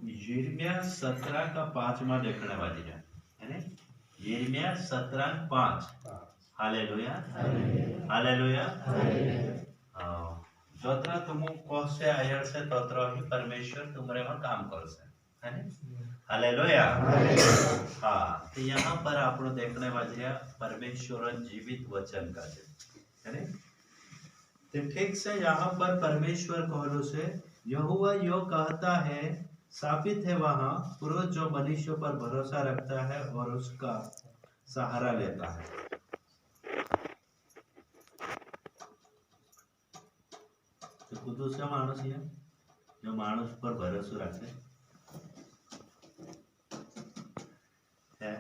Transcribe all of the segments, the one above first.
यिर्मयाह 17 का 5 में देखने वाली है यिर्मयाह 17:5 हालेलुया हालेलुया जोत्रा तुम कोसे आयर से तोत्रा ही परमेश्वर तुम्हारे में काम करसे है ने हालेलुया हाँ तो यहाँ पर आप देखने वाली परमेश्वर जीवित वचन का है ने तो ठीक से यहाँ पर परमेश्वर कहलो से यहोवा यो कहता है साबित है वहां पुरुष जो मनुष्य पर भरोसा रखता है और उसका सहारा लेता है। तो कुदूसरा मानुस है जो मानुस पर भरोसा रखे है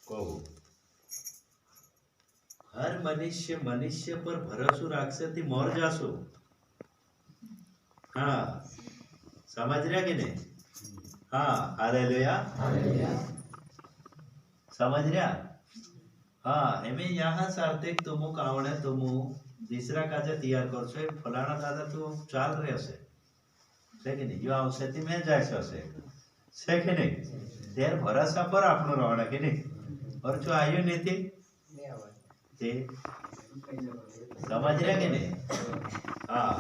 कहू हर मनुष्य पर भरोसा रखसे ती मर जासो। हाँ समझ रहा कि नहीं हाँ हालेलुया समझ रहा हाँ एमे यहाँ सार्थिक तुम कावणे तुम दूसरा काजे तैयार करछो फलाना दादा तू चाल रहे से कि नहीं जो आवश्यक में जाए से कि नहीं तेर भरोसा पर आपनो रहना कि नहीं और जो आयु नीति ते समझ रहे कि नहीं हाँ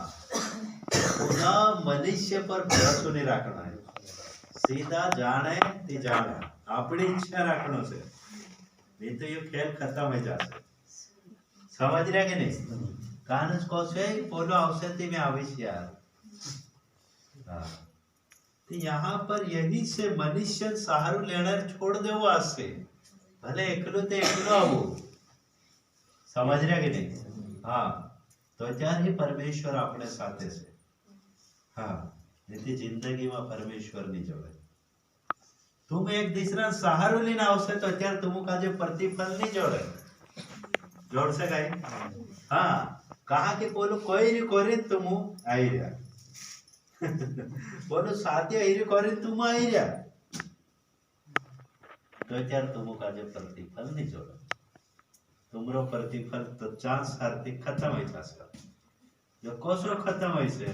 पुनः मनुष्य पर भरोसा नहीं रखना है सीधा जाने ती जाने अपनी इच्छा रखना से नहीं तो ये खेल खत्म हो जाता समझ रहे कि नहीं कानून को से पोलो औषधि में आविष्कार हाँ तो यहाँ पर यही से मनुष्य सहारो लेना छोड़ दे वो आज से भले एकलो ते एकलो आवो समझ रहे कि नहीं हाँ तो त्यार ही परमेश्वर अपने साथे से हाँ नहीं जिंदगी में परमेश्वर नहीं जोड़े तुम एक दूसरा सहारो लेना आवश्यक तो त्यार तुम का जो प्रतिफल नहीं जोड़े जोड़ सका हाँ कहा कि बोलो कोई नहीं करे तुम आई रहा बोलो साथी आई रही करे तुम आई रहा तो त्यार तुम का जो प्रतिफल नहीं जोड़े तुमरो प्रतिफल तो चांस हार्दिक खत्म हो जाएगा जो कोसरो खत्म हो से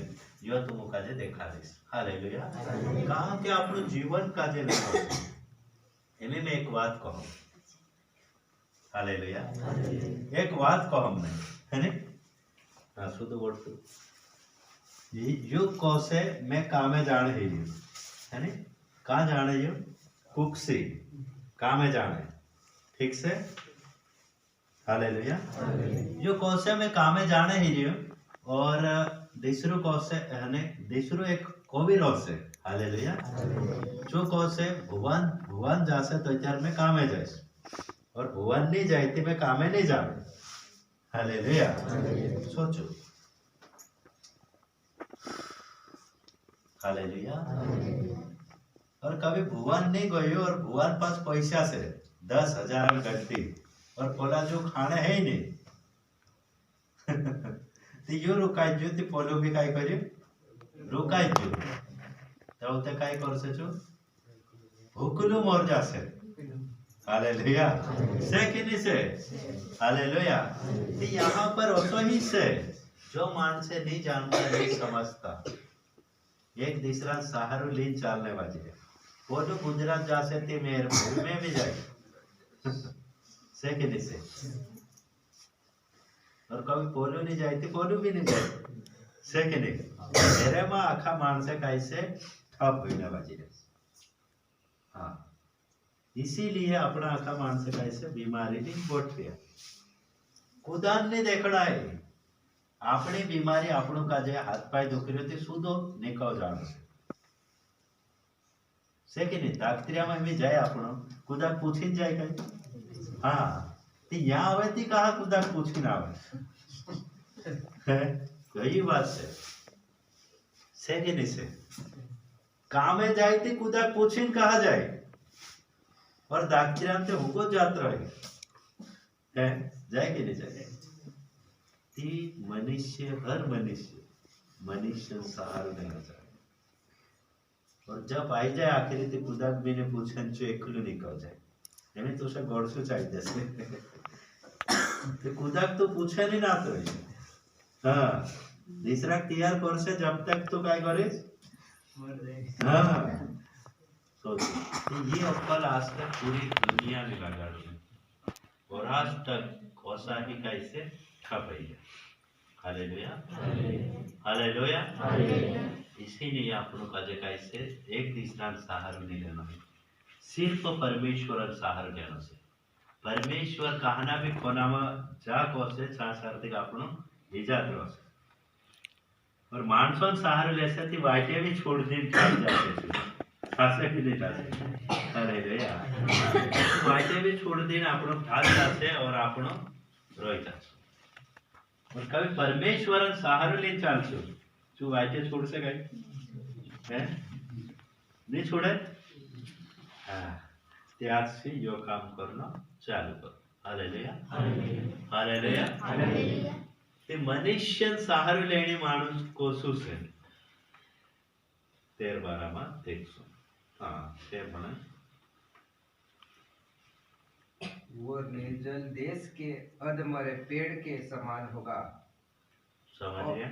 जो तुम काजे देखा देस हालेलुया कहा कि आपनो जीवन काजे देखो एमे मैं एक बात कहूं हालेलुया एक बात कहूं मैं है ने हां शुद्ध वर्ड ये जो कोसे मैं कामे जाने है ने कहां जाने जो कुक्सी कामे जाने ठीक से हालेलुया जो कोसे में कामे जाने ही जो और दूसरो कोसे यानी दूसरो एक कोविल से हालेलुया जो कोसे भुवन जासे तो चार में कामे जाए और भुवन नहीं जाती में कामे नहीं जावे हालेलुया सोचो हालेलुया और कभी भुवन नहीं गए और भुवन पास पैसा से 10,000 घंटी और पोला जो खाने है ही नहीं तो यो रुकाय जो ते पोलो भी काय करे रुकाय जो तो ते काय करसे जो भूखलो मर जासे हालेलुया से कि नहीं से हालेलुया तो यहाँ पर असो ही से जो मानसे नहीं जानता नहीं समझता एक दूसरा सहारो ले चलने वाली है वो जो गुजरात जासे थे मेरे में भी जाए से कि नहीं से और कभी पोलो नहीं जाए थी पोलो भी नहीं जाए से कि नहीं मेरे में आखा मानसे कैसे ठप होने वाली है हाँ इसीलिए अपना आखा मानसे कैसे बीमारी नहीं बोट गया खुदान ने देखना है अपनी बीमारी આપણું કાજે હાથ પાય દુખી રહ્યો તે સુધો નિકાવ જાણો છે કે નહીં દાક્ત્રિયામાં બી જાય આપણો કુદાક પૂછીને જાય કઈ હા તે यहाँ આવે તી કહા કુદાક પૂછીને આવે કઈ વાત છે કે નહીં છે કામે જાય તી કુદાક પૂછીને કહા જાય और दाक्त्रियाम ते हुको जात रहे है जाए कि नहीं जाए मनुष्य हर मनुष्य सहारो नहीं हो जाए और जब आई जाए आखिरी ते खुदा भी ने पूछन जो एकलो निकल जाए यानी तो से गौरसो चाहिए जैसे ते खुदा तो पूछे नहीं ना तो हाँ तीसरा तैयार करसे जब तक तू काय करीस हाँ सोचो ये अक्कल आज तक पूरी दुनिया में लगाड़ी और आज तक खोसा ही कैसे खपाई है हालेलुया हालेलुया इसीलिए आपण काजे कैसे एक दिसरान सहारो नहीं लेना है सिर्फ परमेश्वर सहारो लेना से परमेश्वर कहना भी कोनामा जा कोसे छा सार्थिक आपण इजात रोसे और मानसों सहारो लेसे थी वाटे भी छोड़ दिन चल जाते खासे भी नहीं जाते हालेलुया वाटे भी छोड़ दिन आपण ढाल जाते और आपण रोई जाते और कभी परमेश्वर सहारो ले चालशो जो वाटे छोड़ से गए हैं नहीं छोड़े हाँ त्याग से यो काम करना चालू करो हालेलुया हालेलुया हालेलुया ते मनुष्य सहारो लेने माणूस कोसू से 13-12 में देखो हाँ ते मने वो निर्जल देश के अधमरे पेड़ के समान होगा समझिए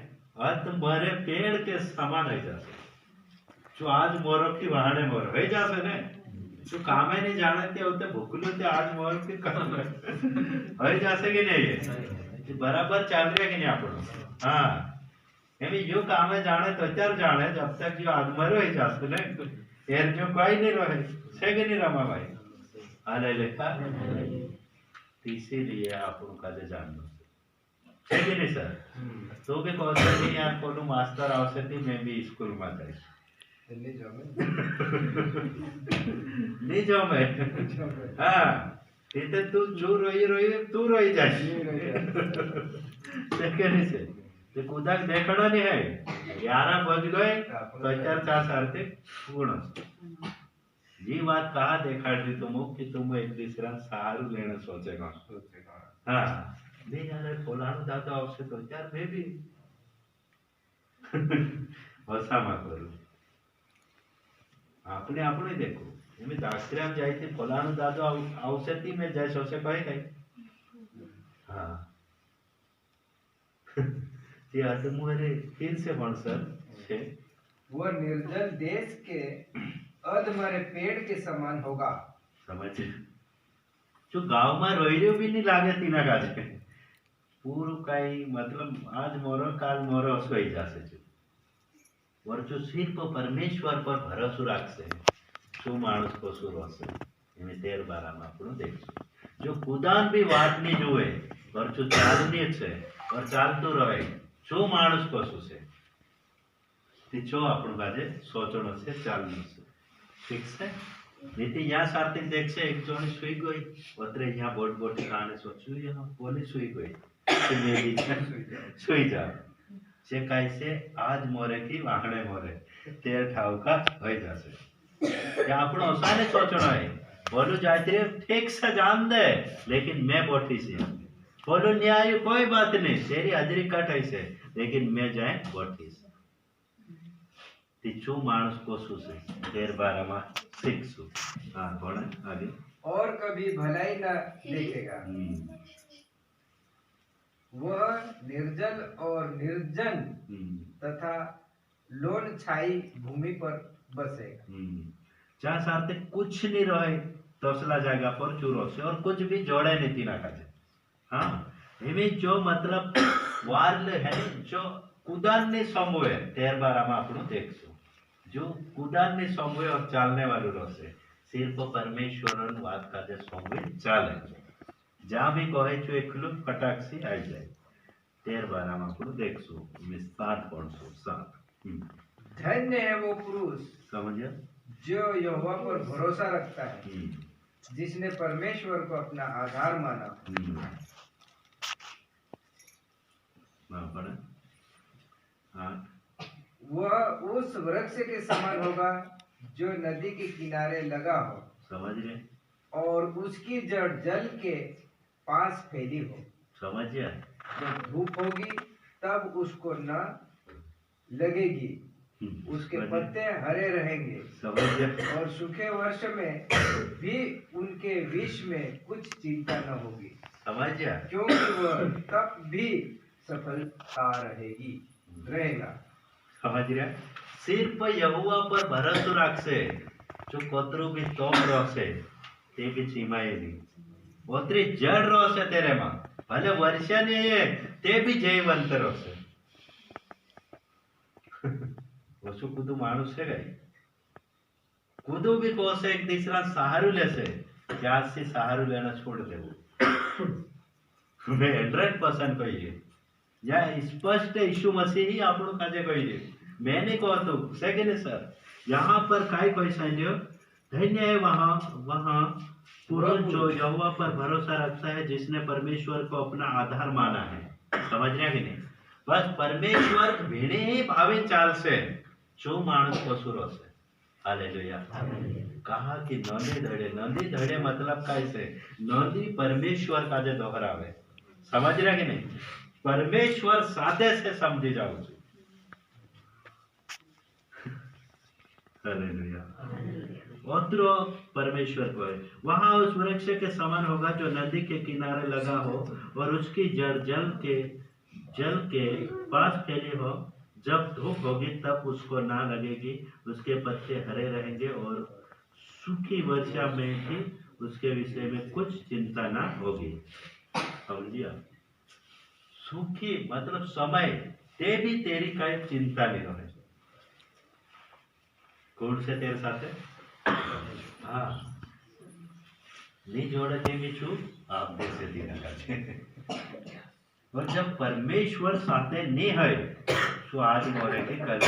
अधमरे पेड़ के समान हो जाए जो आज मोरो की वहाने मोर हो जासे ने जो काम है नहीं जाने ते होते भूखलो ते आज मोर के काम हो जासे कि नहीं ये बराबर चल रहा है कि नहीं आपण हाँ एमी जो काम है जाने तो चल जाने जब तक जो आदमरो ही जासे ने यार जो कोई नहीं रहे से कि नहीं रमा भाई हालेलुया इसीलिए आपण का जे जाननो है कि नहीं सर तो के कौन से यार कोनो मास्टर आवश्यक मैं भी स्कूल में जाइए नहीं जाओ मैं हाँ इतने तू जो रोई तू रोई जाए नहीं से ते कुदाक देखना नहीं है 11 बज गए तो 4 आर्थिक पूर्ण ये बात कहा देखाड़ दी तुम कि तुम एक दूसरा सहारू लेना सोचेगा हाँ नहीं यार फलाणु दादा आवश्य तो यार मैं भी वसा में करूँ आपने आपने देखो एमे दासराम जाय थी फलाणु दादो औषधि में जाय सोसे कहे कई हां ये आदमुरे फिर से बणसर छे वो निर्जल देश के अधमरे पेड़ के समान होगा समझे जो गांव में रोइयो भी नहीं लागे तीना गाजे पूरो काई मतलब आज मोरो काल मोरो सोई जासे छे और जो सिर्फ परमेश्वर पर भरोसा राखसे जो माणस को सुरोसे एमे 13-12 में आपण देखो जो खुदान भी वाट नहीं जुए और जो चालनी छे और चालतो रहे जो माणस को सुसे ते जो आपण बाजे सोचणो से चालनो से ठीक से नीति यहाँ सार्थिक देख से एक जोनी सुई गई उतरे यहाँ बोट बोट काने सोचू यहाँ बोली सुई गई तो मैं भी सुई जा से कैसे आज मोरे की वाहने मोरे तेर ठाव का हो जासे या आपण ओसाने सोचणो है बोलू जाते ठीक से जान दे लेकिन मैं बोटी से बोलू न्याय कोई बात नहीं तेरी हाजरी कट ऐसे लेकिन मैं जाए बोटी से तिचो मानस को सुसे 13-12 में सीखसु हां कौन आगे और कभी भलाई न देखेगा वह निर्जल और निर्जन तथा लोन छाई भूमि पर बसेगा जहाँ साथ कुछ नहीं रहे तोसला जगह पर चूरो से और कुछ भी जोड़े नहीं तीना का हाँ इमे जो मतलब वार्ल है जो कुदान ने समूह 13-12 में आपण देखसु जो कुदान ने समूह और चालने वालों रसे सिर्फ परमेश्वर बात का जे समूह चाले जहाँ भी कहे छो एकलू फटाक से आई जाए 13-12 में आपण देखसु में 7.7 धन्य है वो पुरुष समझिए जो यहोवा पर भरोसा रखता है जिसने परमेश्वर को अपना आधार माना वह उस वृक्ष के समान होगा जो नदी के किनारे लगा हो समझ रहे और उसकी जड़ जल के पास फैली हो समझिए जब धूप होगी तब उसको न लगेगी उसके पत्ते हरे रहेंगे समझिए और सूखे वर्ष में भी उनके विष में कुछ चिंता न होगी समझिए क्योंकि वह तब भी सफलता रहेगी रहेगा। समझ रहा? सिर्फ यहोवा पर भरोसा રાખશે જો કોતરું બી તોમ રહેશે તે બી ચીમાય નહીં ઓતરી જડ રહેશે તેરેમાં ભલે વર્ષા ને તે બી જયવંત રહેશે ઓછું કુદું માણસ છે કઈ કુદું બી કોસે એક દીસરા સહારું લેશે ત્યાર થી સહારું લેना छोड़ દેવું मैं 100% કહીએ या स्पष्ट यीशु मसीह ही આપણું કાજે કહી દે मैं नहीं कहता है कि नहीं सर यहाँ पर काय कोई समझो धन्य है वहाँ पुरुष जो यहोवा पर भरोसा रखता है जिसने परमेश्वर को अपना आधार माना है समझ रहे कि नहीं बस परमेश्वर भीड़े ही भावे चाल से जो मानस पशु से हालेलुया कहा कि नदी धड़े मतलब कैसे नदी परमेश्वर का जो दोहरावे समझ रहे कि नहीं परमेश्वर सादे से समझी जाओ हालेलुया औत्रो परमेश्वर को है वहां उस वृक्ष के समान होगा जो नदी के किनारे लगा हो और उसकी जड़ जल के पास फैली हो जब धूप होगी तब उसको ना लगेगी उसके पत्ते हरे रहेंगे और सूखी वर्षा में भी उसके विषय में कुछ चिंता ना होगी समझिए सूखी मतलब समय ते भी तेरी कई चिंता नहीं रहे कौन से तेरे साथ है हाँ नहीं जोड़े देंगे छू आप देख से दीना करते और जब परमेश्वर साथे नहीं है तो आज मोरे के कल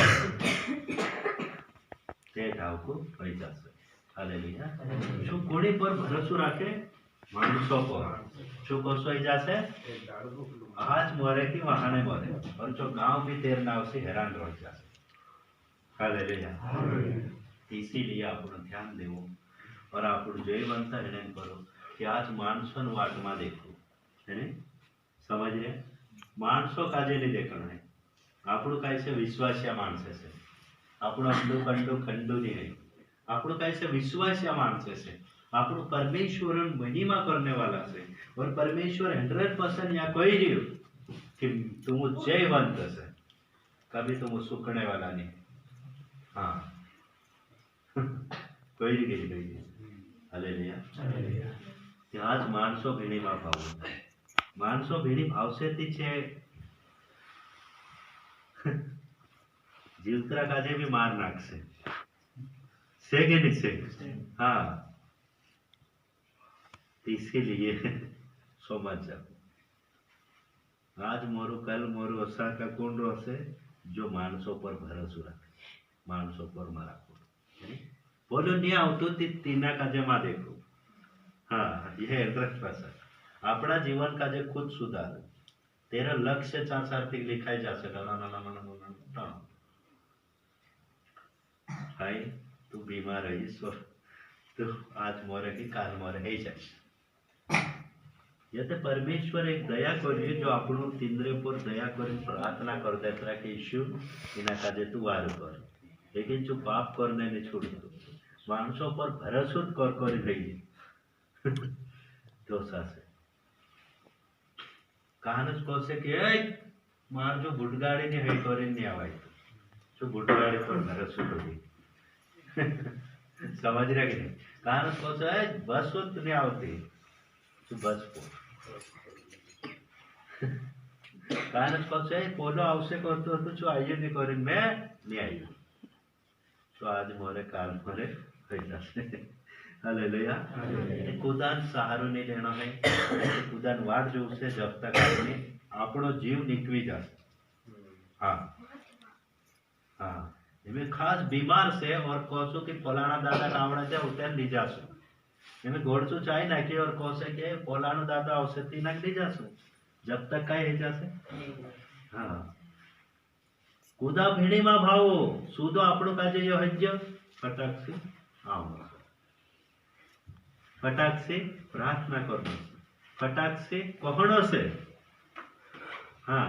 ते ठाव को होई जासे हालेलुया जो कोणी पर भरोसा राखे माणसों पर जो कसो होई जासे आज मोरे की वहाने मोरे और जो गांव भी तेरे नाव से हैरान रह जासे हालेलुया इसीलिए આપણું ધ્યાન દેવું और આપણું જયવંત એને કરો કે આજ માણસોનું વાટમાં દેખવું એને સમજ રે માણસો કાજે નહીં દેખણ है આપણું કાઈ છે વિશ્વાસ્યા માણસ છે આપણું અંડું કંડું ખંડું નહીં है આપણું કાઈ છે વિશ્વાસ્યા માણસ છે આપણું પરમેશ્વરન મહિમા करने वाला છે और परमेश्वर 100% यहाँ कही रही कि तुम जयवंत है कभी तुम सुखने वाला नहीं हाँ कोई नहीं हालेलुया कि आज माणसो भीणी में भाव माणसो भीणी भाव से ती छे जीवतरा काजे भी मार नाखसे से के नहीं से हाँ इसीलिए समझ जाओ आज मोरू कल मोरू असा का कौन रोसे जो माणसों पर भरोसा रखे माणसों पर मारा बोलो नहीं आवतो तीना काजे मा देखो हाँ यह इंटरेस्ट पासा अपना जीवन काजे खुद सुधार तेरा लक्ष्य चासार्थी लिखाई जा सके ना ना ना ना ना भाई तू बीमार है तो आज मोरे की काल मोरे है जाए यते परमेश्वर एक दया करिए जो આપણું तिंद्रे पर दया कर प्रार्थना कर देता कि यीशु इना काजे तू वार कर लेकिन जो पाप करने नहीं छोड़तो मानसों पर भरोसा कर रही दोषा से कहानस को से कि मार जो बुटगाड़ी ने है करे नहीं आवाई जो बुटगाड़ी पर भरोसा करी समझ रहे कि नहीं कहानस को से बस वक्त नहीं आवती तो बस को कहानस को से पोलो आवश्यक होतो तो जो आइए नहीं करे मैं नहीं आई तो आज मोरे काल मोरे हालेलुया खुदान सहारो नहीं लेना है खुदान वाट जो से जब तक आपने આપણો जीव निकली जाए हाँ हाँ इनमें खास बीमार से और कोसो की पोलाना दादा नावड़ा से उतर ली जासो इनमें घोड़सो चाय ना कि और कोसे के पोलानो दादा औषधि ना ली जासो जब तक का है जासे हाँ खुदा भीड़ी में भावो सुदो આપણો કાજે યો હજ્જ फटाक से आओ फटाक से प्रार्थना करो फटाक से कहणो से हाँ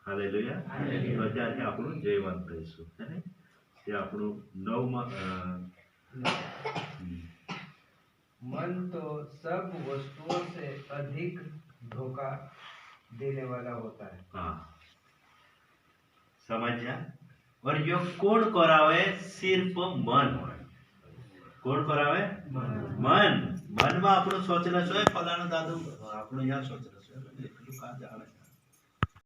हालेलुया અત્યારે આપણું જયવંત રહીશું હે ને એ આપણું નવમાં मन तो सब वस्तुओं से अधिक धोखा देने वाला होता है हाँ समझ्या? और यो कोण करावे? सिर्फ मन होय। कोण करावे? मन। मन में आपणो सोचेलो छे फलाणो दादू आपणो या सोचेलो छे, એટલું કા જાણે